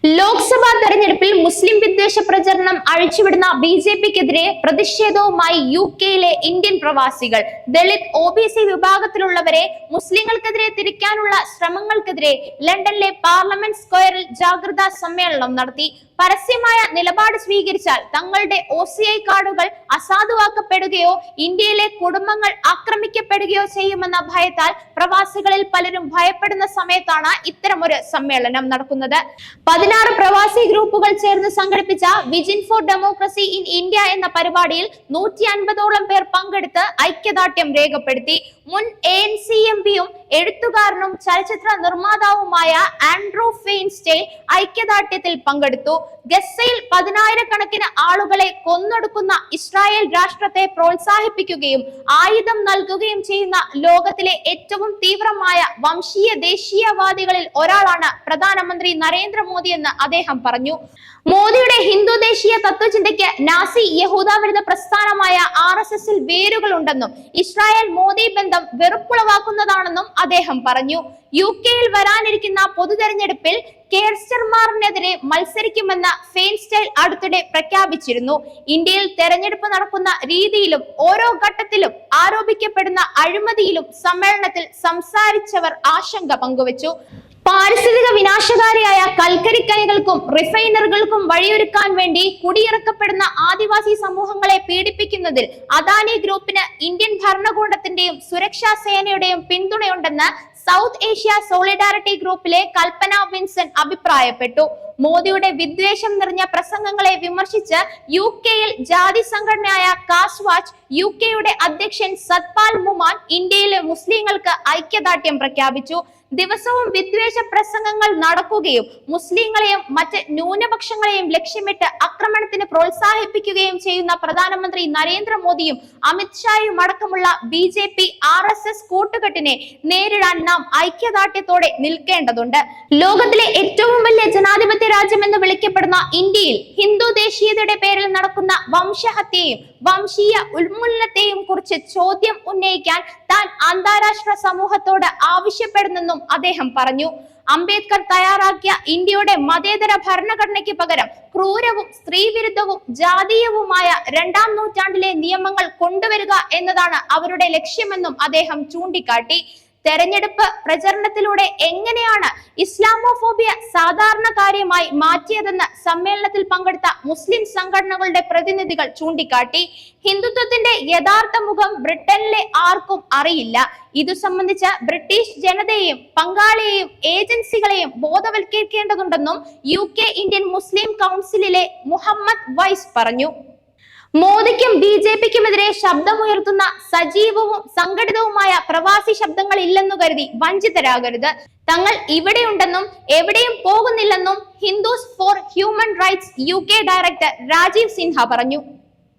ലോക്സഭാ തെരഞ്ഞെടുപ്പിൽ മുസ്ലിം വിദ്വേഷ പ്രചരണം അഴിച്ചുവിടുന്ന ബിജെപിക്കെതിരെ പ്രതിഷേധവുമായി യുകെയിലെ ഇന്ത്യൻ പ്രവാസികൾ. ദളിത് ഒബിസി വിഭാഗത്തിലുള്ളവരെ മുസ്ലിങ്ങൾക്കെതിരെ തിരിക്കാനുള്ള ശ്രമങ്ങൾക്കെതിരെ ലണ്ടനിലെ പാർലമെന്റ് സ്ക്വയറിൽ ജാഗ്രതാ സമ്മേളനം നടത്തി. പരസ്യമായ നിലപാട് സ്വീകരിച്ചാൽ തങ്ങളുടെ OCI കാർഡുകൾ അസാധുവാക്കപ്പെടുകയോ ഇന്ത്യയിലെ കുടുംബങ്ങൾ ആക്രമിക്കപ്പെടുകയോ ചെയ്യുമെന്ന ഭയത്താൽ പ്രവാസികളിൽ പലരും ഭയപ്പെടുന്ന സമയത്താണ് ഇത്തരമൊരു സമ്മേളനം നടക്കുന്നത്. 16 പ്രവാസി ഗ്രൂപ്പുകൾ ചേർന്ന് സംഘടിപ്പിച്ച vigil for democracy in India എന്ന പരിപാടിയിൽ 150ഓളം പേർ പങ്കെടുത്ത് ഐക്യദാർഢ്യം രേഖപ്പെടുത്തി. മുൻ ANC MPയും എഴുത്തുകാരനും ചലച്ചിത്ര നിർമ്മാതാവുമായ ആൻഡ്രൂ ഫെയിൻസ്റ്റൈൻ ഐക്യദാർഢ്യത്തിൽ പങ്കെടുത്തു. ഗസയിൽ 10,000-കണക്കിന് ആളുകളെ കൊന്നൊടുക്കുന്ന ഇസ്രായേൽ രാഷ്ട്രത്തെ പ്രോത്സാഹിപ്പിക്കുകയും ആയുധം നൽകുകയും ചെയ്യുന്ന ലോകത്തിലെ ഏറ്റവും തീവ്രമായ വംശീയ ദേശീയവാദികളിൽ ഒരാളാണ് പ്രധാനമന്ത്രി നരേന്ദ്രമോദി എന്ന് അദ്ദേഹം പറഞ്ഞു. മോദിയുടെ ഹിന്ദു ദേശീയ തത്വചിന്തയ്ക്ക് നാസി യഹൂദ വിരുദ്ധ പ്രസ്ഥാനമായ RSSൽ വേരുകളുണ്ടെന്നും ഇസ്രായേൽ മോദി ബന്ധം വെറുപ്പുളവാക്കുന്നതാണെന്നും അദ്ദേഹം പറഞ്ഞു. യുകെയിൽ വരാനിരിക്കുന്ന പൊതു തെരഞ്ഞെടുപ്പിൽ കെയർ സ്റ്റാർമറിനെതിരെ മത്സരിക്കുമെന്ന് ഫെയിൻസ്റ്റൈൻ അടുത്തിടെ പ്രഖ്യാപിച്ചിരുന്നു. ഇന്ത്യയിൽ തെരഞ്ഞെടുപ്പ് നടക്കുന്ന രീതിയിലും ഓരോ ഘട്ടത്തിലും ആരോപിക്കപ്പെടുന്ന അഴിമതിയിലും സമ്മേളനത്തിൽ സംസാരിച്ചവർ ആശങ്ക പങ്കുവച്ചു. പാരിസ്ഥിതിക വിനാശകാരിയായ കൽക്കരിക്കൈകൾക്കും റിഫൈനറികൾക്കും വഴിയൊരുക്കാൻ വേണ്ടി കുടിയിറക്കപ്പെടുന്ന ആദിവാസി സമൂഹങ്ങളെ പീഡിപ്പിക്കുന്നതിൽ അദാനി ഗ്രൂപ്പിന് ഇന്ത്യൻ ഭരണകൂടത്തിന്റെയും സുരക്ഷാ സേനയുടെയും പിന്തുണയുണ്ടെന്ന് സൗത്ത് ഏഷ്യ സോളിഡാരിറ്റി ഗ്രൂപ്പിലെ കൽപ്പന വിൻസെന്റ് അഭിപ്രായപ്പെട്ടു. മോദിയുടെ വിദ്വേഷം നിറഞ്ഞ പ്രസംഗങ്ങളെ വിമർശിച്ച് യുകെയിൽ ജാതി സംഘടനയായ കാസ്വാച്ച് യുകെയുടെ അധ്യക്ഷൻ സത്പാൽ മുമാൻ ഇന്ത്യയിലെ മുസ്ലിങ്ങൾക്ക് ഐക്യദാർഢ്യം പ്രഖ്യാപിച്ചു. ദിവസവും വിദ്വേഷ പ്രസംഗങ്ങൾ നടക്കുകയും മുസ്ലിങ്ങളെയും മറ്റ് ന്യൂനപക്ഷങ്ങളെയും ലക്ഷ്യമിട്ട് ആക്രമണത്തിന് പ്രോത്സാഹിപ്പിക്കുകയും ചെയ്യുന്ന പ്രധാനമന്ത്രി നരേന്ദ്രമോദിയും അമിത്ഷായും അടക്കമുള്ള BJP RSS കൂട്ടുകെട്ടിനെ നേരിടാൻ നാം ഐക്യദാർഢ്യത്തോടെ നിൽക്കേണ്ടതുണ്ട്. ലോകത്തിലെ ഏറ്റവും വലിയ ജനാധിപത്യ രാജ്യം എന്ന് വിളിക്കപ്പെടുന്ന ഇന്ത്യയിൽ ഹിന്ദു ദേശീയതയുടെ പേരിൽ നടക്കുന്ന വംശഹത്യയും വംശീയ ഉന്മൂലനത്തെയും കുറിച്ച് ചോദ്യം ഉന്നയിക്കാൻ താൻ അന്താരാഷ്ട്ര സമൂഹത്തോട് ആവശ്യപ്പെടുന്നെന്നും അദ്ദേഹം പറഞ്ഞു. അംബേദ്കർ തയ്യാറാക്കിയ ഇന്ത്യയുടെ മതേതര ഭരണഘടനയ്ക്ക് പകരം ക്രൂരവും സ്ത്രീവിരുദ്ധവും ജാതീയവുമായ 2ാം നൂറ്റാണ്ടിലെ നിയമങ്ങൾ കൊണ്ടുവരിക എന്നതാണ് അവരുടെ ലക്ഷ്യമെന്നും അദ്ദേഹം ചൂണ്ടിക്കാട്ടി. തെരഞ്ഞെടുപ്പ് പ്രചരണത്തിലൂടെ എങ്ങനെയാണ് ഇസ്ലാമോഫോബിയ സാധാരണ കാര്യമായി മാറ്റിയതെന്ന് സമ്മേളനത്തിൽ പങ്കെടുത്ത മുസ്ലിം സംഘടനകളുടെ പ്രതിനിധികൾ ചൂണ്ടിക്കാട്ടി. ഹിന്ദുത്വത്തിന്റെ യഥാർത്ഥ മുഖം ബ്രിട്ടനിലെ ആർക്കും അറിയില്ല. ഇതു സംബന്ധിച്ച് ബ്രിട്ടീഷ് ജനതയെയും പങ്കാളിയെയും ഏജൻസികളെയും ബോധവൽക്കരിക്കേണ്ടതുണ്ടെന്നും UK ഇന്ത്യൻ മുസ്ലിം കൗൺസിലിലെ മുഹമ്മദ് വൈസ് പറഞ്ഞു. മോദിക്കും BJPക്കുമെതിരെ ശബ്ദമുയർത്തുന്ന സജീവവും സംഘടിതവുമായ പ്രവാസി ശബ്ദങ്ങൾ ഇല്ലെന്നു കരുതി വഞ്ചിതരാകരുത്. തങ്ങൾ ഇവിടെയുണ്ടെന്നും എവിടെയും പോകുന്നില്ലെന്നും Hindus for human rights UK director Rajeev Sinha പറഞ്ഞു.